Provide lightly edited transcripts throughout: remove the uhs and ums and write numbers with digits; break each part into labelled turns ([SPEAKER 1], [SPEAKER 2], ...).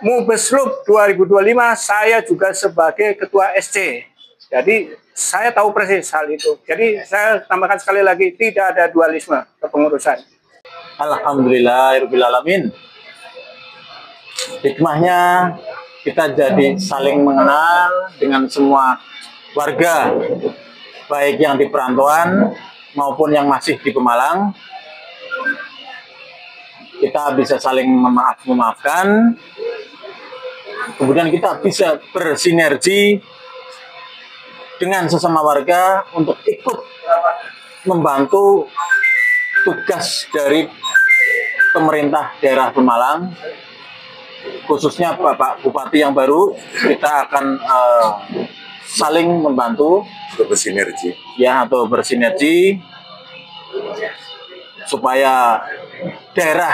[SPEAKER 1] Mubeslup 2025 saya juga sebagai ketua SC. Jadi saya tahu persis hal itu. Jadi saya tambahkan sekali lagi, tidak ada dualisme kepengurusan.
[SPEAKER 2] Alhamdulillahirrahmanirrahim. Hikmahnya kita jadi saling mengenal dengan semua warga, baik yang di perantauan maupun yang masih di Pemalang. Kita bisa saling memaafkan, kemudian kita bisa bersinergi dengan sesama warga untuk ikut membantu tugas dari pemerintah daerah Pemalang, khususnya Bapak Bupati yang baru. Kita akan saling membantu
[SPEAKER 3] untuk bersinergi,
[SPEAKER 2] ya, atau bersinergi supaya daerah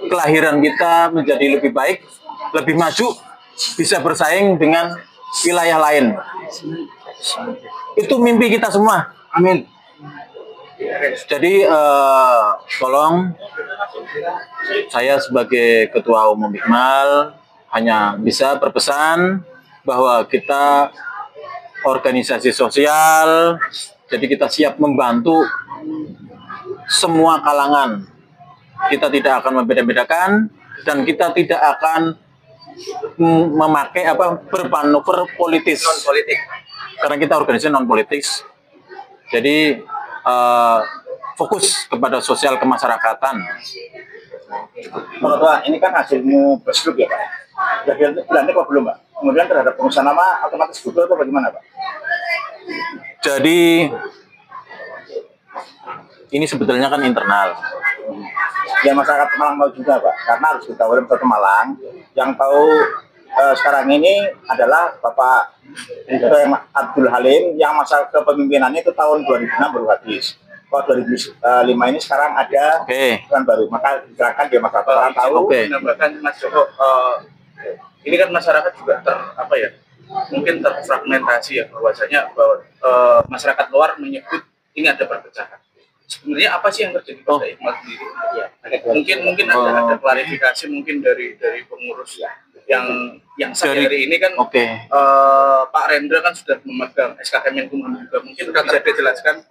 [SPEAKER 2] kelahiran kita menjadi lebih baik, lebih maju, bisa bersaing dengan wilayah lain. Itu mimpi kita semua. Amin. Jadi tolong, saya sebagai Ketua Umum Hikmal hanya bisa berpesan bahwa kita organisasi sosial, jadi kita siap membantu semua kalangan. Kita tidak akan membeda-bedakan dan kita tidak akan memakai bermanuver politis. Non-politik. Karena kita organisasi non-politis. Jadi fokus kepada sosial kemasyarakatan.
[SPEAKER 4] Pak Ketua, ini kan hasilmu Beslup ya Pak? Sudah dilantik apa belum Pak? Kemudian terhadap pengusaha nama otomatis gugur atau bagaimana Pak?
[SPEAKER 2] Jadi ini sebetulnya kan internal.
[SPEAKER 4] Ya masyarakat Pemalang tahu juga Pak, karena harus kita oleh masyarakat Pemalang yang tahu sekarang ini adalah Bapak Abdul Halim yang masa kepemimpinannya itu tahun 2006 baru habis. Kalau 2005 ini sekarang ada kan baru, maka silakan dia masyarakat Pemalang tahu.
[SPEAKER 5] Menambahkan Mas Joko, ini kan masyarakat juga mungkin terfragmentasi ya, bahwasanya masyarakat luar menyebut ini ada perpecahan. Sebenarnya apa sih yang terjadi pada Hikmal sendiri? Ya, mungkin ada klarifikasi mungkin dari pengurus yang hari ini kan Pak Rendra kan sudah memegang SK Kemenkumham juga, mungkin bisa dijelaskan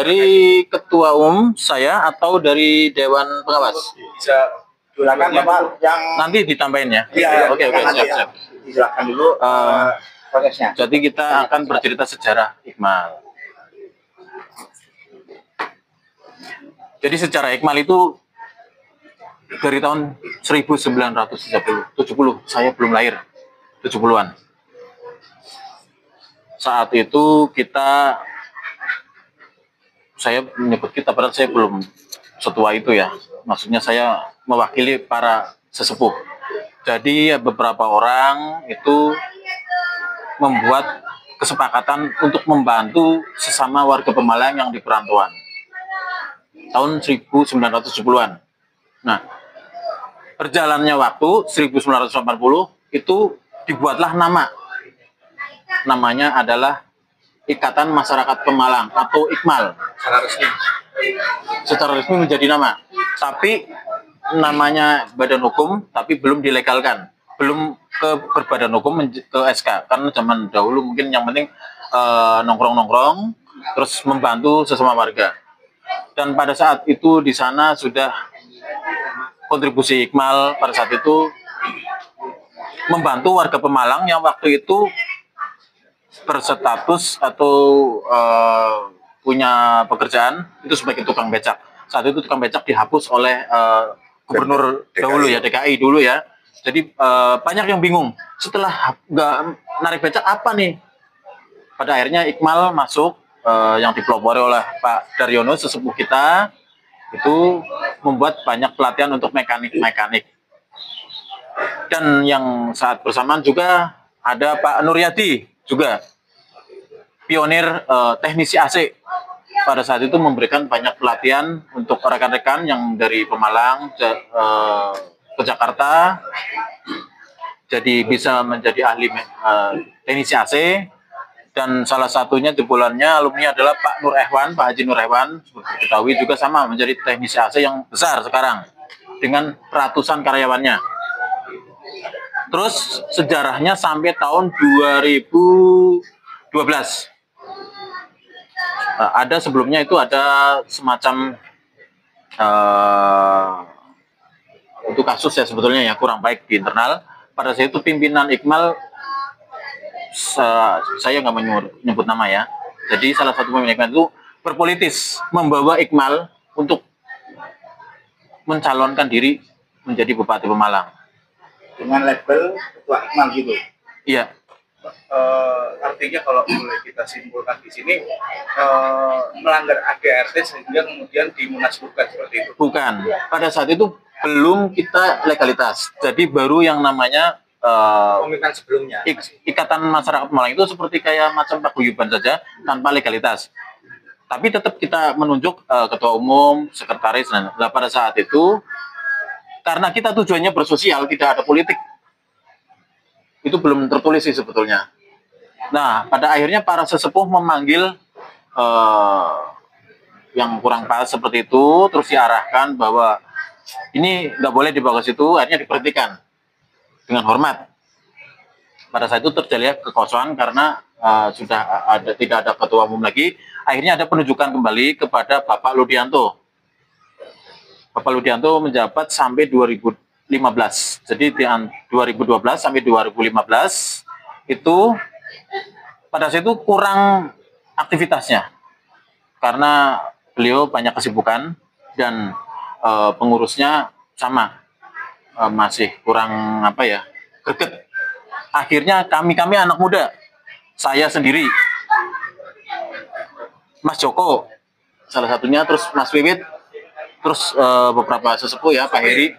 [SPEAKER 2] dari Ketua Umum saya atau dari Dewan Pengawas?
[SPEAKER 4] Bisa silakan Bapak yang
[SPEAKER 2] nanti ditambahin ya.
[SPEAKER 4] Iya,
[SPEAKER 2] oke, siap.
[SPEAKER 4] Silakan dulu prosesnya.
[SPEAKER 2] Jadi kita akan bercerita sejarah Hikmal. Jadi sejarah Hikmal itu dari tahun 1970, saya belum lahir, 70-an. Saat itu saya menyebut kita, padahal saya belum setua itu ya. Maksudnya saya mewakili para sesepuh. Jadi beberapa orang itu membuat kesepakatan untuk membantu sesama warga Pemalang yang di perantauan. Tahun 1970-an. Nah, perjalannya waktu 1980 itu dibuatlah nama. Namanya adalah Ikatan Masyarakat Pemalang atau Ikmal. Secara resmi menjadi nama. Tapi namanya badan hukum, tapi belum dilegalkan. Belum ke berbadan hukum, ke SK. Karena zaman dahulu mungkin yang penting nongkrong-nongkrong, terus membantu sesama warga. Dan pada saat itu di sana sudah kontribusi Hikmal pada saat itu membantu warga Pemalang yang waktu itu berstatus atau punya pekerjaan itu sebagai tukang becak. Saat itu tukang becak dihapus oleh gubernur dahulu ya, DKI dulu ya. Jadi banyak yang bingung setelah nggak narik becak apa nih. Pada akhirnya Hikmal masuk, yang dipelopori oleh Pak Daryono sesepuh kita, itu membuat banyak pelatihan untuk mekanik-mekanik. Dan yang saat bersamaan juga ada Pak Nuryadi juga, pionir teknisi AC. Pada saat itu memberikan banyak pelatihan untuk rekan-rekan yang dari Pemalang ke Jakarta, jadi bisa menjadi ahli teknisi AC. Dan salah satunya jebolannya alumni adalah Pak Haji Nur Ehwan, seperti diketahui juga sama menjadi teknisi AC yang besar sekarang. dengan ratusan karyawannya. Terus sejarahnya sampai tahun 2012. Ada sebelumnya itu ada semacam itu kasus ya sebetulnya ya kurang baik di internal. Pada saat itu pimpinan Ikmal, saya nggak menyebut nama ya. Jadi salah satu pimpinan Ikmal itu berpolitis membawa Ikmal untuk mencalonkan diri menjadi Bupati Pemalang.
[SPEAKER 4] Dengan label ketua Ikmal gitu.
[SPEAKER 2] Iya.
[SPEAKER 5] Artinya kalau boleh kita simpulkan di sini melanggar ADART sehingga kemudian dimunaslukan seperti itu.
[SPEAKER 2] Bukan. Pada saat itu belum kita legalitas. Jadi baru yang namanya
[SPEAKER 4] Pemilihan sebelumnya.
[SPEAKER 2] Ikatan Masyarakat Pemalang itu seperti kayak macam paguyuban saja tanpa legalitas. Tapi tetap kita menunjuk ketua umum, sekretaris. Nah, pada saat itu karena kita tujuannya bersosial, tidak ada politik. Itu belum tertulis sih sebetulnya. Nah, pada akhirnya para sesepuh memanggil yang kurang pas seperti itu, terus diarahkan bahwa ini nggak boleh dibawa ke situ, akhirnya diberhentikan dengan hormat. Pada saat itu terjadi kekosongan karena tidak ada ketua umum lagi. Akhirnya ada penunjukan kembali kepada Bapak Ludianto. Bapak Ludianto menjabat sampai 2015. Jadi di 2012 sampai 2015 itu pada saat itu kurang aktivitasnya karena beliau banyak kesibukan dan pengurusnya sama masih kurang greget. Akhirnya kami anak muda, saya sendiri, Mas Joko salah satunya, terus Mas Wiwit, terus beberapa sesepuh ya, Pak Heri,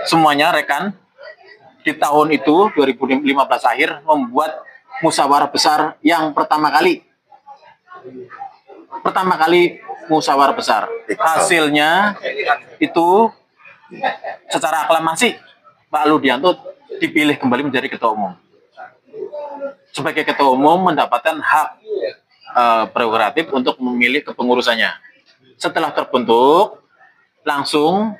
[SPEAKER 2] semuanya rekan di tahun itu 2015 akhir membuat musyawarah besar yang pertama kali musyawarah besar. Hasilnya itu secara aklamasi Pak Ludianto dipilih kembali menjadi ketua umum. Sebagai ketua umum mendapatkan hak prerogatif untuk memilih kepengurusannya. Setelah terbentuk langsung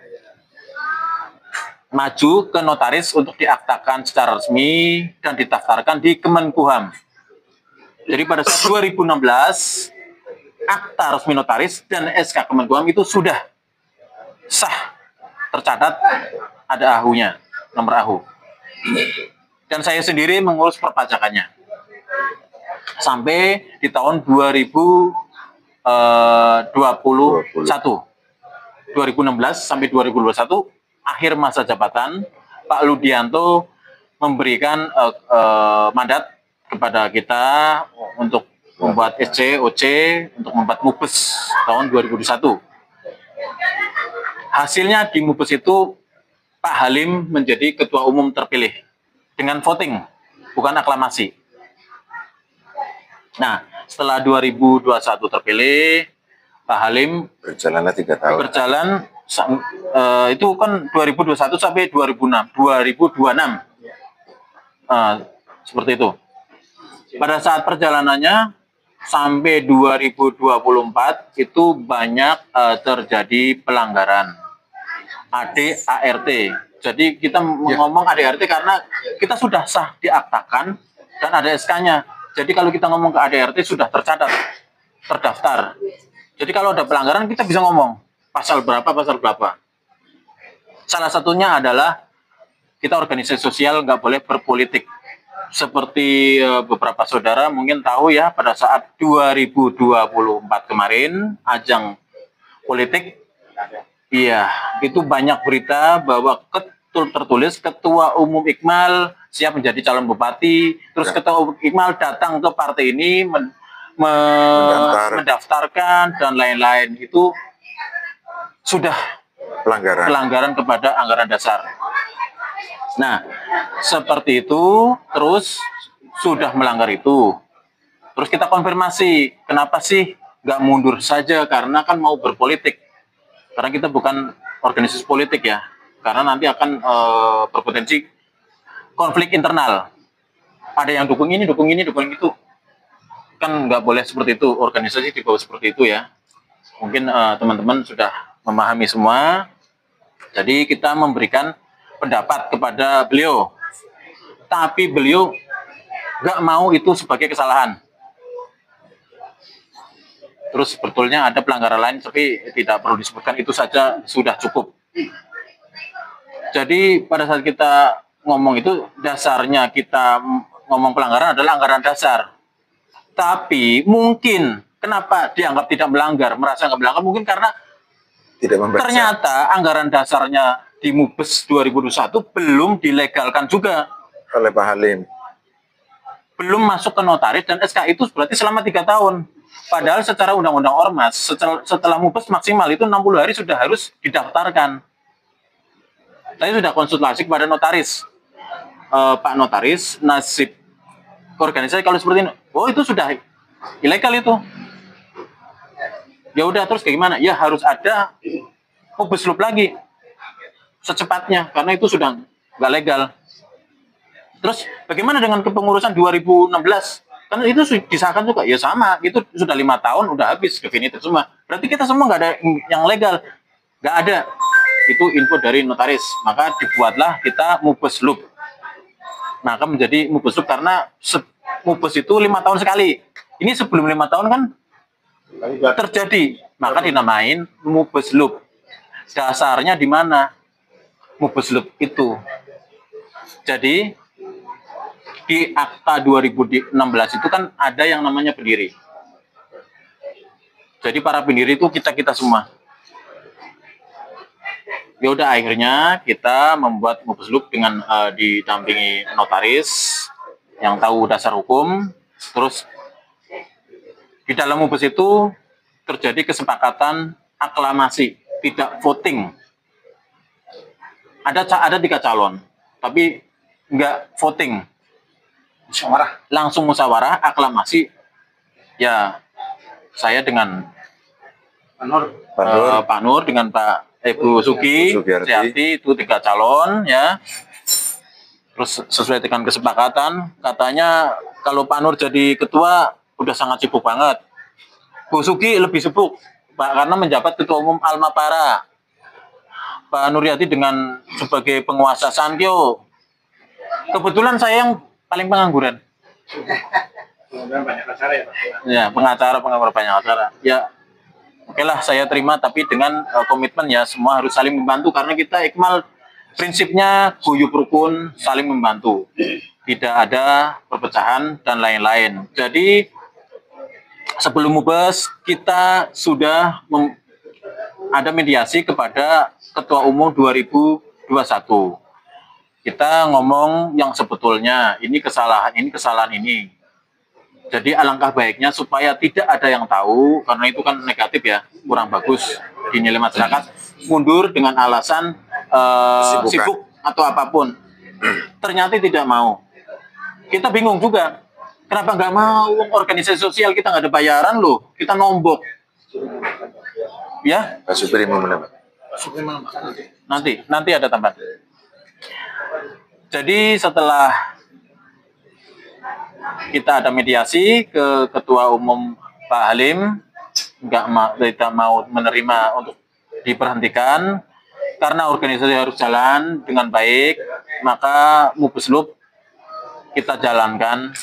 [SPEAKER 2] maju ke notaris untuk diaktakan secara resmi dan didaftarkan di Kemenkumham. Jadi pada saat 2016 akta resmi notaris dan SK Kemenkumham itu sudah sah, tercatat ada AHU-nya, nomor AHU. Dan saya sendiri mengurus perpajakannya sampai di tahun 2016 sampai 2021 akhir masa jabatan Pak Ludianto memberikan mandat kepada kita untuk membuat SC, OC, untuk membuat MUBES tahun 2021. Hasilnya di MUBES itu Pak Halim menjadi ketua umum terpilih dengan voting, bukan aklamasi. Nah, setelah 2021 terpilih, Pak Halim
[SPEAKER 3] berjalanlah 3 tahun.
[SPEAKER 2] Berjalan itu kan 2021 sampai 2026. Seperti itu. Pada saat perjalanannya sampai 2024 itu banyak terjadi pelanggaran ADART. Jadi kita ngomong ADART karena kita sudah sah diaktakan dan ada SK-nya. Jadi kalau kita ngomong ke ADART sudah tercatat, terdaftar. Jadi kalau ada pelanggaran kita bisa ngomong pasal berapa. Salah satunya adalah kita organisasi sosial nggak boleh berpolitik. Seperti beberapa saudara mungkin tahu ya, pada saat 2024 kemarin ajang politik, iya itu banyak berita bahwa tertulis ketua umum Ikmal siap menjadi calon bupati, terus ketua umum Ikmal datang ke partai ini mendaftarkan dan lain-lain. Itu sudah pelanggaran kepada anggaran dasar. Nah, seperti itu, terus sudah melanggar itu. Terus kita konfirmasi, kenapa sih nggak mundur saja? Karena kan mau berpolitik. Karena kita bukan organisasi politik ya. Karena nanti akan berpotensi konflik internal. Ada yang dukung ini, dukung itu. Kan nggak boleh seperti itu, organisasi dibawa seperti itu ya. Mungkin teman-teman sudah memahami semua. Jadi kita memberikan pendapat kepada beliau, tapi beliau nggak mau itu sebagai kesalahan. Terus sebetulnya ada pelanggaran lain, tapi tidak perlu disebutkan, itu saja sudah cukup. Jadi pada saat kita ngomong itu, dasarnya kita ngomong pelanggaran adalah anggaran dasar. Tapi mungkin kenapa dianggap tidak melanggar, merasa nggak melanggar, mungkin karena
[SPEAKER 3] Tidak membaca.
[SPEAKER 2] ternyata anggaran dasarnya di MUBES 2021 belum dilegalkan juga.
[SPEAKER 3] Oleh Pak Halim.
[SPEAKER 2] Belum masuk ke notaris, dan SK itu berarti selama 3 tahun. Padahal secara undang-undang ormas, setelah MUBES maksimal itu 60 hari sudah harus didaftarkan. Saya sudah konsultasi kepada notaris. Pak Notaris, nasib organisasi kalau seperti ini, oh itu sudah ilegal itu. Ya udah, terus kayak gimana? Ya harus ada MUBES Loop lagi secepatnya, karena itu sudah nggak legal. Terus bagaimana dengan kepengurusan 2016? Kan itu disahkan juga, ya sama, itu sudah 5 tahun, udah habis, definitif semua. Berarti kita semua nggak ada yang legal, nggak ada. Itu info dari notaris. Maka dibuatlah kita MUBES Loop. Maka menjadi MUBES Loop karena MUBES itu 5 tahun sekali. Ini sebelum 5 tahun kan terjadi, maka dinamain MUBES Loop. Dasarnya di mana MUBES Loop itu? Jadi di Akta 2016 itu kan ada yang namanya pendiri. Jadi para pendiri itu kita semua. Ya udah, akhirnya kita membuat MUBES Loop dengan didampingi notaris yang tahu dasar hukum. Terus di dalam MUBES itu terjadi kesepakatan aklamasi, tidak voting. Ada 3 calon, tapi nggak voting. Langsung musyawarah, aklamasi. Ya, saya dengan Pak Nur dengan Ibu Sugi, Suyati, itu 3 calon ya. Terus sesuai dengan kesepakatan, katanya kalau Pak Nur jadi ketua udah sangat sibuk banget. Bu Sugi lebih sibuk, Pak, karena menjabat ketua umum Almapara. Pak Nuryati dengan sebagai penguasa Sankyo. Kebetulan saya yang paling pengangguran.
[SPEAKER 1] Banyak acara ya Pak.
[SPEAKER 2] Ya, pengangguran banyak acara. Ya, oke lah, saya terima, tapi dengan komitmen ya semua harus saling membantu, karena kita Ikmal prinsipnya guyub rukun, saling membantu. Tidak ada perpecahan dan lain-lain. Jadi sebelum MUBES kita sudah ada mediasi kepada Ketua Umum 2021. Kita ngomong yang sebetulnya ini kesalahan ini. Jadi alangkah baiknya supaya tidak ada yang tahu, karena itu kan negatif ya, kurang bagus dinilai masyarakat, mundur dengan alasan sibuk atau apapun. Ternyata tidak mau. Kita bingung juga. Kenapa nggak mau? Organisasi sosial kita nggak ada bayaran loh. Kita nombok. Ya?
[SPEAKER 3] Pak Supri mau menambah.
[SPEAKER 2] Nanti ada tambahan. Jadi setelah kita ada mediasi ke Ketua Umum Pak Halim, tidak mau menerima untuk diberhentikan karena organisasi harus jalan dengan baik, maka MUBES Loop kita jalankan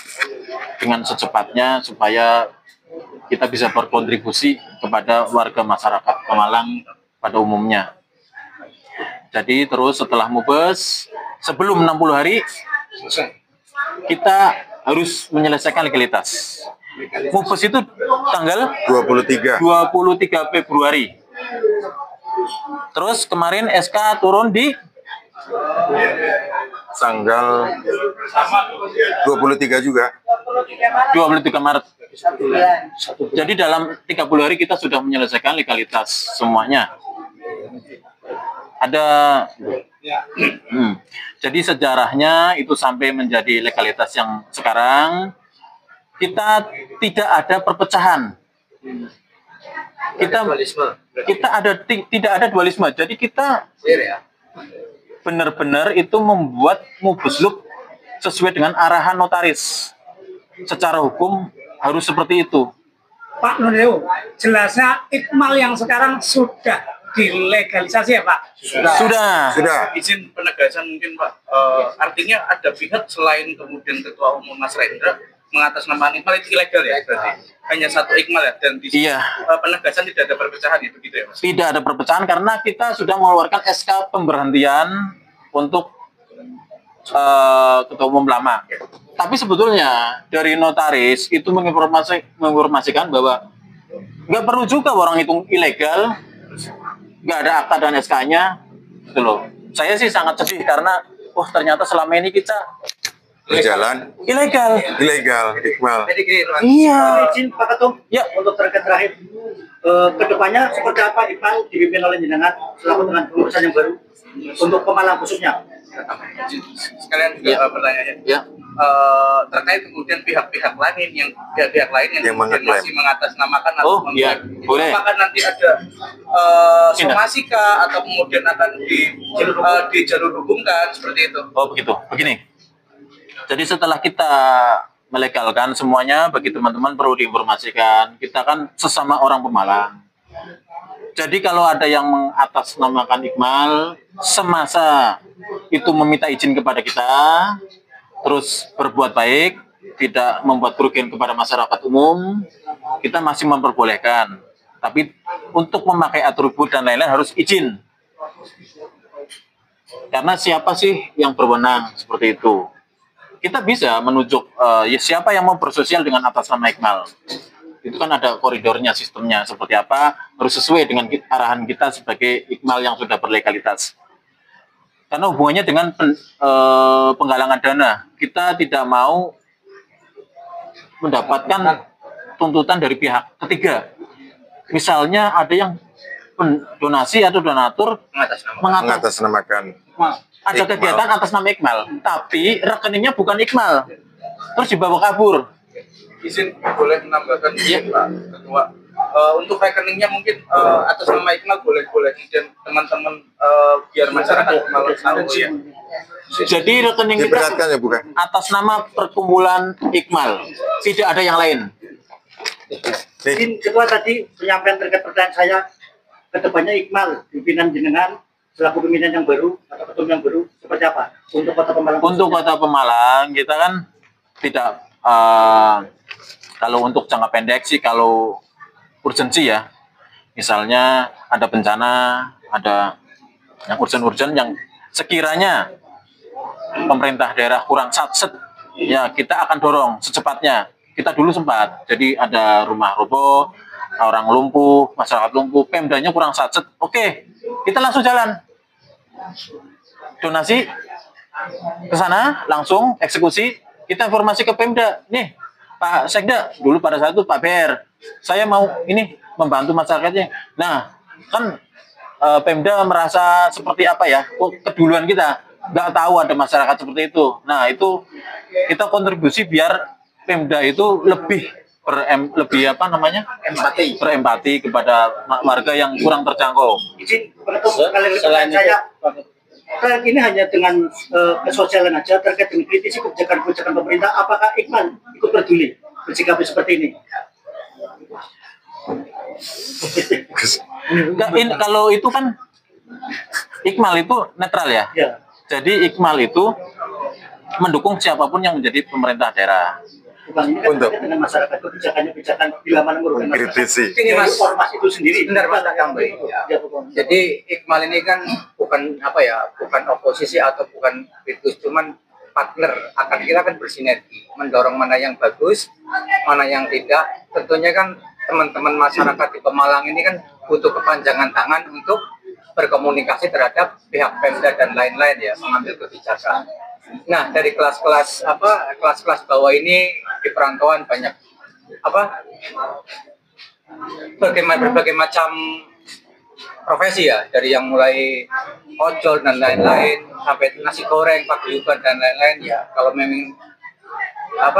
[SPEAKER 2] dengan secepatnya supaya kita bisa berkontribusi kepada warga masyarakat Pemalang pada umumnya. Jadi terus setelah MUBES, sebelum 60 hari kita harus menyelesaikan legalitas. MUBES itu tanggal
[SPEAKER 3] 23
[SPEAKER 2] Februari. Terus kemarin SK turun di
[SPEAKER 3] tanggal 23 juga.
[SPEAKER 2] 23 Maret. Jadi dalam 30 hari kita sudah menyelesaikan legalitas semuanya. Ada jadi sejarahnya itu sampai menjadi legalitas yang sekarang kita tidak ada perpecahan. Tidak ada dualisme. Jadi kita benar-benar itu membuat MUBES Loop sesuai dengan arahan notaris. Secara hukum harus seperti itu.
[SPEAKER 6] Pak Nuril, jelasnya Ikmal yang sekarang sudah dilegalisasi ya Pak?
[SPEAKER 2] Sudah.
[SPEAKER 5] Izin penegasan mungkin Pak, artinya ada pihak selain kemudian Ketua Umum Mas Rendra mengatasnamakan Iqmal itu ilegal ya berarti? Hanya satu Iqmal ya, dan di
[SPEAKER 2] Iya.
[SPEAKER 5] Penegasan tidak ada perpecahan ya, begitu ya Mas?
[SPEAKER 2] Tidak ada perpecahan karena kita sudah mengeluarkan SK pemberhentian untuk Ketua Umum lama. Tapi sebetulnya dari notaris itu menginformasikan bahwa nggak perlu juga orang itu ilegal, nggak ada akta dan SK-nya, gitu loh. Saya sih sangat sedih karena, wah ternyata selama ini kita
[SPEAKER 3] Berjalan
[SPEAKER 2] ilegal.
[SPEAKER 3] Iqmal.
[SPEAKER 6] Jadi gini, Mas.
[SPEAKER 2] Iya.
[SPEAKER 6] Izin Pak Ketum,
[SPEAKER 2] Ya.
[SPEAKER 6] untuk terkait terakhir, kedepannya seperti apa Iqmal dipimpin oleh jenengan selaku dengan pengurusan yang baru untuk Pemalang khususnya?
[SPEAKER 5] Sekalian juga pertanyaannya.
[SPEAKER 2] Ya.
[SPEAKER 5] Terkait kemudian pihak-pihak lain yang kemudian
[SPEAKER 3] mengklaim.
[SPEAKER 5] masih mengatasnamakan atau
[SPEAKER 2] Oh, iya.
[SPEAKER 5] mengklaim.
[SPEAKER 2] Boleh.
[SPEAKER 5] Apakah nanti ada somasi kah atau kemudian akan di jalur hukum kan seperti itu?
[SPEAKER 2] Oh begitu. Begini. Jadi setelah kita melegalkan semuanya, bagi teman-teman perlu diinformasikan, kita kan sesama orang Pemalang. Jadi kalau ada yang mengatasnamakan Iqmal, semasa itu meminta izin kepada kita, terus berbuat baik, tidak membuat kerugian kepada masyarakat umum, kita masih memperbolehkan. Tapi untuk memakai atribut dan lain-lain harus izin. Karena siapa sih yang berwenang seperti itu? Kita bisa menunjuk ya siapa yang mau bersosial dengan atas nama Iqmal. Itu kan ada koridornya, sistemnya seperti apa, harus sesuai dengan arahan kita sebagai Iqmal yang sudah berlegalitas. Karena hubungannya dengan penggalangan dana, kita tidak mau mendapatkan tuntutan dari pihak ketiga. Misalnya ada yang donasi atau donatur
[SPEAKER 3] Mengatasnamakan.
[SPEAKER 2] ada
[SPEAKER 3] Iqmal.
[SPEAKER 2] kegiatan atas nama Iqmal, tapi rekeningnya bukan Iqmal, terus dibawa kabur.
[SPEAKER 5] Izin boleh menambahkan Pak Ketua. Untuk rekeningnya mungkin atas nama Iqmal boleh kemudian teman-teman biar masyarakat Pemalang tahu ya.
[SPEAKER 2] Jadi rekening kita
[SPEAKER 3] Diberatkan ya bukan?
[SPEAKER 2] atas nama perkumpulan Iqmal, tidak ada yang lain.
[SPEAKER 6] Izin Ketua tadi penyampaian terkait pertanyaan saya, kedepannya Iqmal pimpinan jenengan selaku pimpinan yang baru atau ketum yang baru seperti apa untuk Kota Pemalang?
[SPEAKER 2] Untuk Kota Pemalang kita kan tidak kalau untuk jangka pendek sih, kalau urgensi ya, misalnya ada bencana, ada yang urgen-urgen yang sekiranya pemerintah daerah kurang satset, ya kita akan dorong secepatnya. Kita dulu sempat, jadi ada rumah roboh, orang lumpuh, masyarakat lumpuh, Pemdanya kurang satset, oke, kita langsung jalan. Donasi ke sana, langsung eksekusi, kita informasi ke Pemda, nih Pak Sekda, dulu pada saat itu Pak BR, saya mau ini membantu masyarakatnya. Nah, kan Pemda merasa seperti apa ya, keduluan kita, nggak tahu ada masyarakat seperti itu. Nah, itu kita kontribusi biar Pemda itu lebih berempati kepada warga yang kurang terjangkau.
[SPEAKER 6] Izin selain saya, terkait ini hanya dengan kesosialan aja terkait dengan kritisi kebijakan-kebijakan pemerintah. Apakah Iqmal ikut peduli bersikap seperti ini?
[SPEAKER 2] Kalau itu kan Iqmal itu netral ya.
[SPEAKER 6] Ya.
[SPEAKER 2] Jadi Iqmal itu mendukung siapapun yang menjadi pemerintah daerah.
[SPEAKER 6] Bukan ini kan
[SPEAKER 3] Untuk
[SPEAKER 6] terkait dengan masyarakat kebijakan bila mana merugikan
[SPEAKER 3] mengkritisi.
[SPEAKER 6] Ini Mas, ormas itu sendiri.
[SPEAKER 7] Benar Mas Kambe.
[SPEAKER 6] Ya, bukan.
[SPEAKER 7] Jadi Iqmal ini kan bukan bukan oposisi atau bukan kritis, cuman partner. Akan kita kan bersinergi, mendorong mana yang bagus, mana yang tidak. Tentunya kan teman-teman masyarakat di Pemalang ini kan butuh kepanjangan tangan untuk berkomunikasi terhadap pihak Pemda dan lain-lain ya, mengambil kebijakan. Nah, dari kelas-kelas bawah ini di perantauan banyak berbagai macam profesi ya, dari yang mulai ojol dan lain-lain sampai nasi goreng, paguyuban dan lain-lain ya. Kalau memang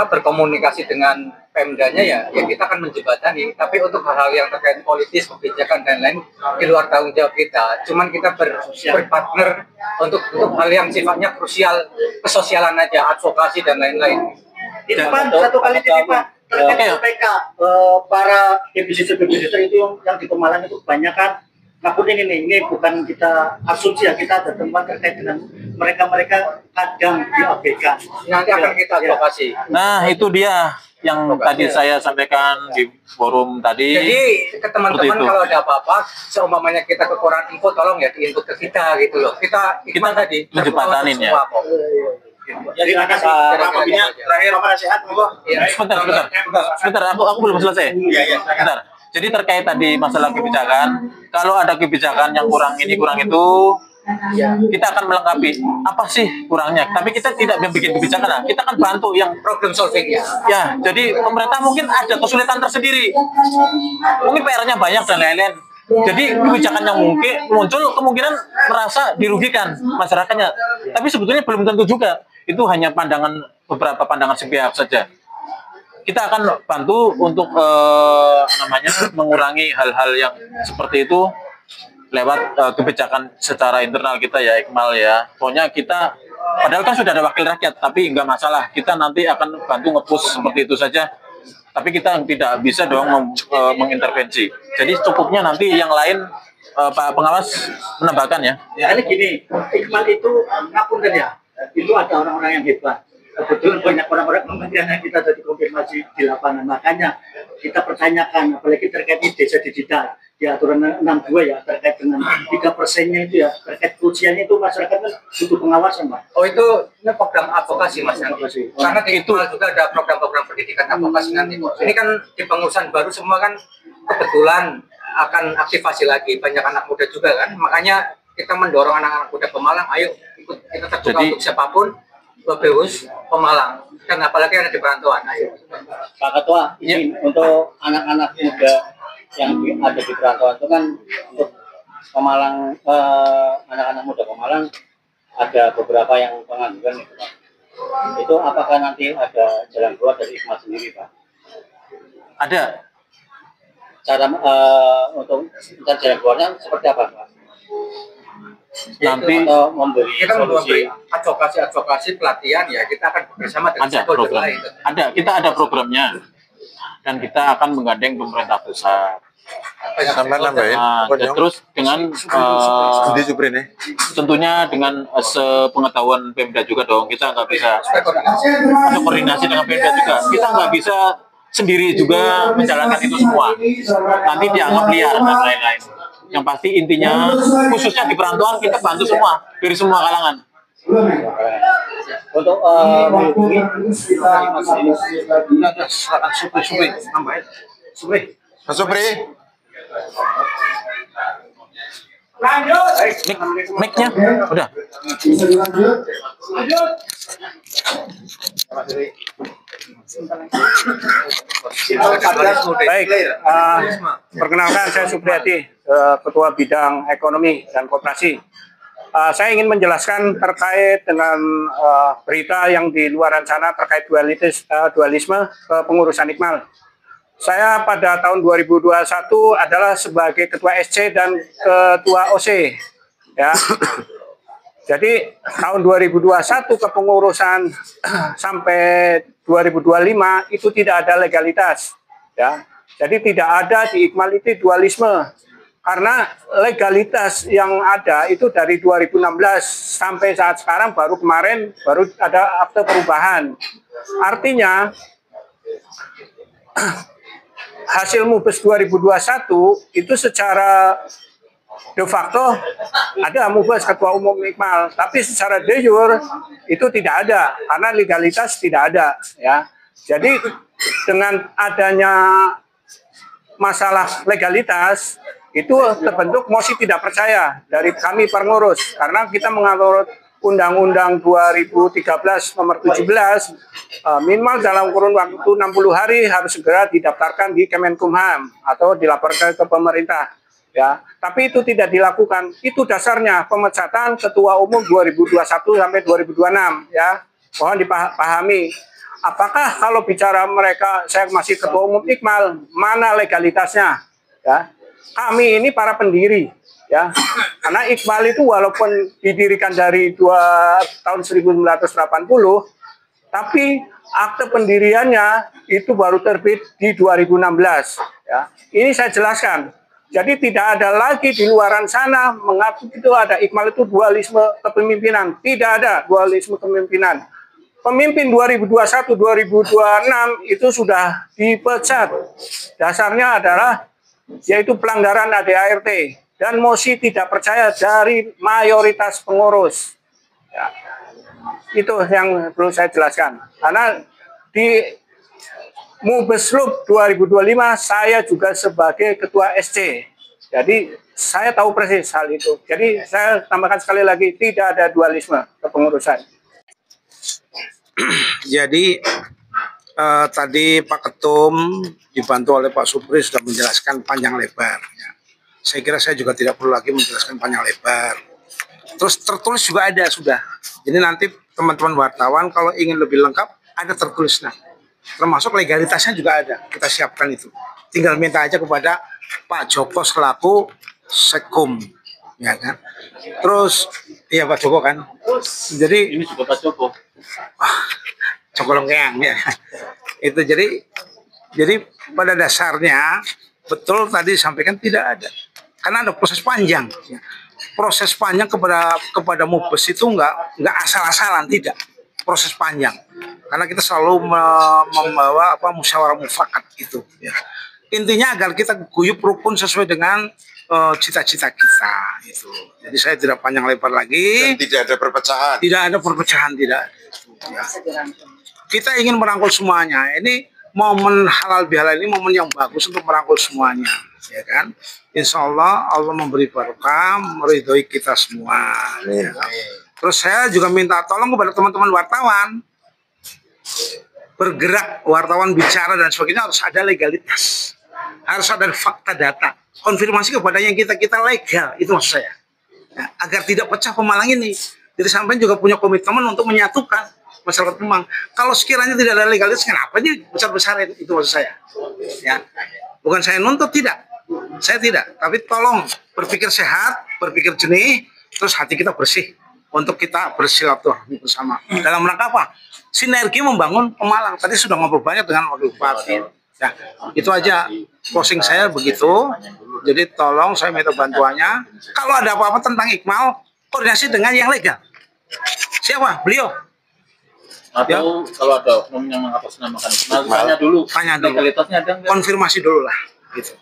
[SPEAKER 7] berkomunikasi dengan Pemdanya ya kita akan menjembatani. Tapi untuk hal-hal yang terkait politis, kebijakan dan lain di luar tanggung jawab kita. Cuman kita berpartner untuk hal yang sifatnya krusial, kesosialan aja, advokasi dan lain-lain.
[SPEAKER 6] Titipan satu kali titipan terkait PK para depositer itu yang di Pemalang itu kebanyakan ngakutin ini bukan kita asumsi ya, kita ada temuan terkait dengan mereka kadang diabaikan.
[SPEAKER 7] Nanti akan kita advokasi.
[SPEAKER 2] Nah, itu dia yang tadi saya sampaikan di forum tadi.
[SPEAKER 7] Jadi ke teman-teman
[SPEAKER 2] Seperti itu.
[SPEAKER 7] kalau ada apa-apa, seumpamanya kita kekurangan info, tolong ya diinput ke kita gitu loh. Kita tadi
[SPEAKER 2] menjembatanin ya.
[SPEAKER 6] Jadi ada
[SPEAKER 4] terakhir apa nasihat monggo?
[SPEAKER 2] Sebentar, aku belum selesai. Sebentar. Jadi terkait tadi masalah kebijakan, kalau ada kebijakan yang kurang ini kurang itu, kita akan melengkapi apa sih kurangnya. Tapi kita tidak bikin kebijakan, nah. Kita akan bantu yang
[SPEAKER 7] Problem solving ya.
[SPEAKER 2] ya. Jadi pemerintah mungkin ada kesulitan tersendiri, mungkin PR-nya banyak dan lain-lain. Jadi kebijakan yang mungkin muncul kemungkinan merasa dirugikan masyarakatnya. Tapi sebetulnya belum tentu juga. Itu hanya beberapa pandangan sepihak saja. Kita akan bantu untuk mengurangi hal-hal yang seperti itu lewat kebijakan secara internal kita ya, Iqmal ya. Pokoknya kita, padahal kan sudah ada wakil rakyat, tapi nggak masalah. Kita nanti akan bantu nge-push seperti itu saja. Tapi kita tidak bisa dong mengintervensi. Jadi cukupnya nanti yang lain Pak Pengawas menambahkan ya.
[SPEAKER 6] Ya, ini gini, Iqmal itu ngapunten ya, itu ada orang-orang yang hebat. Kebetulan banyak orang-orang kementerian yang kita jadi konfirmasi di lapangan. Makanya kita pertanyakan, apalagi terkait desa digital di aturan 62 ya, terkait dengan 3%-nya itu ya, terkait ujiannya itu masyarakat kan butuh pengawasan, Pak.
[SPEAKER 7] Oh itu ini program advokasi Mas nanti.
[SPEAKER 6] Advokasi.
[SPEAKER 7] Karena di itu juga ada program-program pendidikan advokasi nanti. Ini kan di pengurusan baru semua kan kebetulan akan aktivasi lagi, banyak anak muda juga kan. Makanya kita mendorong anak-anak muda Pemalang, ayo ikut, kita terbuka untuk siapapun, Beus Pemalang, dan apalagi yang ada di perantauan. Ayo.
[SPEAKER 6] Pak Ketua, izin untuk anak-anak muda yang ada di perantauan itu kan untuk Pemalang, anak-anak muda Pemalang ada beberapa yang pengangguran itu Pak. Itu apakah nanti ada jalan keluar dari Iqmal sendiri Pak?
[SPEAKER 2] Ada.
[SPEAKER 6] Cara untuk mencari jalan keluarnya seperti apa Pak?
[SPEAKER 2] Nanti
[SPEAKER 6] atau memberi
[SPEAKER 7] Kita memberi
[SPEAKER 6] solusi?
[SPEAKER 7] advokasi pelatihan ya, kita akan bersama dengan
[SPEAKER 2] ada
[SPEAKER 7] stakeholder
[SPEAKER 2] program.
[SPEAKER 7] lain.
[SPEAKER 2] Kita ada programnya. Dan kita akan menggandeng pemerintah pusat.
[SPEAKER 3] Sama nambahin.
[SPEAKER 2] Nah, dan terus dengan
[SPEAKER 3] Di Supri nih.
[SPEAKER 2] tentunya dengan sepengetahuan Pemda juga dong. Kita nggak bisa ada koordinasi dengan Pemda juga. Kita nggak bisa sendiri juga menjalankan itu semua. Nanti dianggap liar dan lain-lain. Yang pasti intinya khususnya di perantauan kita bantu semua dari semua kalangan.
[SPEAKER 6] Untuk melindungi kita masih
[SPEAKER 3] Mas Supri.
[SPEAKER 2] Mic-nya udah.
[SPEAKER 1] Baik, perkenalkan saya Supriyadi, Ketua Bidang Ekonomi dan Koperasi. Saya ingin menjelaskan terkait dengan berita yang di luaran sana terkait dualisme kepengurusan Iqmal. Saya pada tahun 2021 adalah sebagai Ketua SC dan Ketua OC. Ya. Jadi tahun 2021 kepengurusan sampai 2025 itu tidak ada legalitas. Ya. Jadi tidak ada di Iqmal itu dualisme. Karena legalitas yang ada itu dari 2016 sampai saat sekarang baru kemarin baru ada akte perubahan. Artinya hasil MUBES 2021 itu secara de facto ada MUBES Ketua Umum Iqmal, tapi secara de jure itu tidak ada karena legalitas tidak ada ya. Jadi dengan adanya masalah legalitas itu terbentuk mosi tidak percaya dari kami pengurus karena kita mengatur Undang-Undang 2013 nomor 17 minimal dalam kurun waktu 60 hari harus segera didaftarkan di Kemenkumham atau dilaporkan ke pemerintah ya. Tapi itu tidak dilakukan. Itu dasarnya pemecatan Ketua Umum 2021 sampai 2026 ya. Mohon dipahami. Apakah kalau bicara mereka saya masih Ketua Umum Iqmal, mana legalitasnya ya? Kami ini para pendiri ya, karena Iqmal itu walaupun didirikan dari tahun 1980, tapi akte pendiriannya itu baru terbit di 2016 ya. Ini saya jelaskan Jadi tidak ada lagi di luaran sana mengaku itu ada Ikmal itu dualisme kepemimpinan. Tidak ada dualisme kepemimpinan. Pemimpin 2021-2026 itu sudah dipecat. Dasarnya adalah yaitu pelanggaran ADART dan mosi tidak percaya dari mayoritas pengurus. Ya. Itu yang perlu saya jelaskan. Karena di Mubeslup 2025 saya juga sebagai ketua SC. Jadi saya tahu persis hal itu. Jadi saya tambahkan sekali lagi tidak ada dualisme kepengurusan.
[SPEAKER 8] Jadi tadi Pak Ketum dibantu oleh Pak Supri sudah menjelaskan panjang lebar. Ya. Saya kira saya juga tidak perlu lagi menjelaskan panjang lebar. Terus tertulis juga ada sudah. Jadi nanti teman-teman wartawan kalau ingin lebih lengkap ada tertulisnya. Termasuk legalitasnya juga ada. Kita siapkan itu. Tinggal minta aja kepada Pak Joko selaku Sekum, ya kan. Terus iya Pak Joko kan. Jadi
[SPEAKER 2] Ini juga Pak Joko.
[SPEAKER 8] Joko Longkeang ya. Itu jadi pada dasarnya betul tadi disampaikan tidak ada. Karena ada proses panjang. Ya. Proses panjang kepada Mubes itu nggak asal-asalan, tidak. Proses panjang. Karena kita selalu membawa musyawarah mufakat gitu. Ya. Intinya agar kita guyup rukun sesuai dengan cita-cita kita. Gitu. Jadi saya tidak panjang lebar lagi.
[SPEAKER 3] Dan tidak ada perpecahan.
[SPEAKER 8] Tidak ada perpecahan, tidak. Ya. Kita ingin merangkul semuanya. Ini momen halal bihalal ini momen yang bagus untuk merangkul semuanya, ya kan? Insya Allah Allah memberi barokah, meridhoi kita semua. Ya. Terus saya juga minta tolong kepada teman-teman wartawan, bergerak wartawan bicara dan sebagainya harus ada legalitas, harus ada fakta data, konfirmasi kepada yang kita legal, itu maksud saya. Ya, agar tidak pecah Pemalang ini. Jadi sampai juga punya komitmen untuk menyatukan masyarakat Pemalang. Kalau sekiranya tidak ada legalitas, kenapa ini besar-besarin? Itu maksud saya. Ya, bukan saya nuntut, tidak. Saya tidak. Tapi tolong berpikir sehat, berpikir jernih, terus hati kita bersih untuk kita bersilaturahmi bersama. Dalam rangka apa? Sinergi membangun Pemalang. Tadi sudah ngobrol banyak dengan Wakil Bupati. Ya, itu aja closing saya begitu. Jadi tolong saya minta bantuannya. Kalau ada apa-apa tentang Ikmal, koordinasi dengan yang legal. Siapa? Beliau.
[SPEAKER 2] Atau kalau ada oknum yang mengatasnamakan Ikmal, tanya dulu.
[SPEAKER 8] Tanya dulu.
[SPEAKER 2] Legalitasnya ada nggak?
[SPEAKER 8] Konfirmasi dulu lah. Gitu.